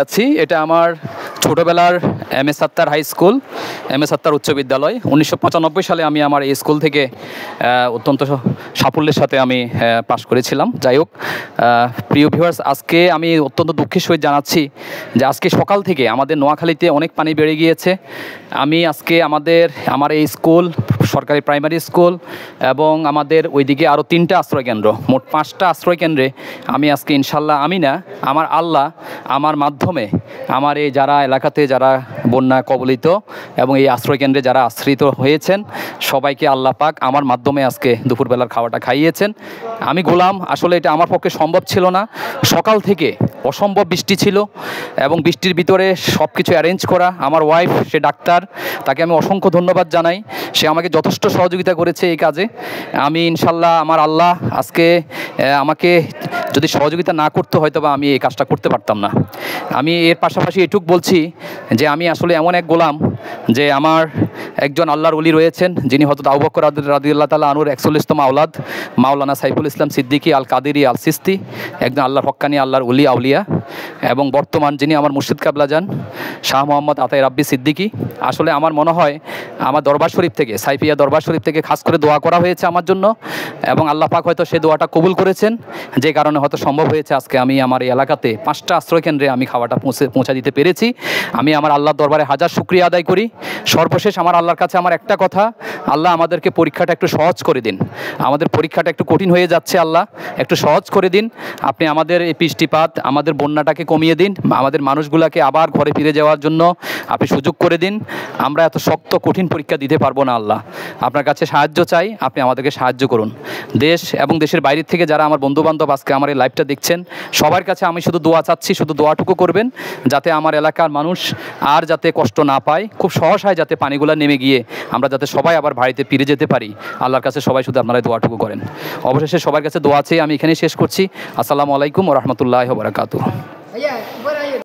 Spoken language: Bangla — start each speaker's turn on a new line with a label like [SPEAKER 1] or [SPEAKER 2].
[SPEAKER 1] আছি এটা আমার ছোটবেলার M A Sattar high school, M A Sattar উচ্চ বিদ্যালয়। 1995 সালে আমি আমার এই স্কুল থেকে অত্যন্ত সাফল্যের সাথে আমি পাশ করেছিলাম। যাই হোক, প্রিয় ভিউয়ার্স, আজকে আমি অত্যন্ত দুঃখের সহিত জানাচ্ছি যে আজকে সকাল থেকে আমাদের নোয়াখালীতে অনেক পানি বেড়ে গিয়েছে। আমি আজকে আমার এই স্কুল, সরকারি প্রাইমারি স্কুল এবং আমাদের ওইদিকে আরও 3টা আশ্রয়কেন্দ্র, মোট 5টা আশ্রয়কেন্দ্রে আমি আজকে ইনশাল্লাহ আমার আল্লাহ আমার মাধ্যমে আমার এই যারা এলাকাতে যারা বন্যা কবলিত এবং এই আশ্রয়কেন্দ্রে যারা আশ্রিত হয়েছেন সবাইকে আল্লাহ পাক আমার মাধ্যমে আজকে দুপুরবেলার খাওয়াটা খাইয়েছেন। আমি গোলাম, আসলে এটা আমার পক্ষে সম্ভব ছিল না। সকাল থেকে অসম্ভব বৃষ্টি ছিল এবং বৃষ্টির ভিতরে সব কিছু অ্যারেঞ্জ করা। আমার ওয়াইফ, সে ডাক্তার, তাকে আমি অসংখ্য ধন্যবাদ জানাই। সে আমাকে যথেষ্ট সহযোগিতা করেছে এই কাজে। আমি ইনশাল্লাহ আমার আল্লাহ আজকে আমাকে যদি সহযোগিতা না করতে হয়তো বা আমি এই কাজটা করতে পারতাম না। আমি এর পাশাপাশি এটুক বলছি যে আমি আসলে এমন এক গোলাম যে আমার একজন আল্লাহর ওলি রয়েছেন, যিনি হযরত আবু বকর রাদিয়াল্লাহু তাআলা আনহুর 41তম আওলাদ মাওলানা সাইফুল ইসলাম সিদ্দিকী আল কাদেরী আল সিস্তি, একজন আল্লাহর হক্কানি আল্লাহর ওলি আউলিয়া, এবং বর্তমান যিনি আমার মুর্শিদ কাবলা যান শাহ মোহাম্মদ আতাই রাব্বি সিদ্দিকী। আসলে আমার মনে হয় আমার দরবার শরীফ থেকে, সাইফিয়া দরবার শরীফ থেকে খাস করে দোয়া করা হয়েছে আমার জন্য, এবং আল্লাহ পাক হয়তো সে দোয়াটা কবুল করেছেন, যে কারণে হয়তো সম্ভব হয়েছে আজকে আমি আমার এই এলাকাতে 5টা আশ্রয়কেন্দ্রে আমি খাওয়াটা পৌঁছা দিতে পেরেছি। আমি আমার আল্লাহর দরবারে হাজার শুকরিয়া আদায় করি। সর্বশেষ আমার আল্লাহর কাছে আমার একটা কথা, আল্লাহ আমাদেরকে পরীক্ষাটা একটু সহজ করে দিন। আমাদের পরীক্ষাটা একটু কঠিন হয়ে যাচ্ছে, আল্লাহ একটু সহজ করে দিন। আপনি আমাদের এই বৃষ্টিপাত, আমাদের বন্যাটাকে কমিয়ে দিন, আমাদের মানুষগুলোকে আবার ঘরে ফিরে যাওয়ার জন্য আপনি সুযোগ করে দিন। আমরা এত শক্ত কঠিন পরীক্ষা দিতে পারবো না আল্লাহ, আপনার কাছে সাহায্য চাই, আপনি আমাদেরকে সাহায্য করুন। দেশ এবং দেশের বাইরের থেকে যারা আমার বন্ধুবান্ধব আজকে আমার এই লাইভটা দেখছেন, সবার কাছে আমি শুধু দোয়া চাচ্ছি, শুধু দোয়াটুকু করবেন যাতে আমার এলাকার মানুষ আর যাতে কষ্ট না পায়, খুব সহসায় যাতে পানিগুলো নেমে গিয়ে আমরা যাতে সবাই আবার বাড়িতে ফিরে যেতে পারি। আল্লাহর কাছে সবাই শুধু আপনারা দোয়াটুকু করেন। অবশেষে সবার কাছে দোয়া চেয়ে আমি এখানেই শেষ করছি। আসসালামু আলাইকুম ওয়া রাহমাতুল্লাহি ওয়া বারাকাতুহু।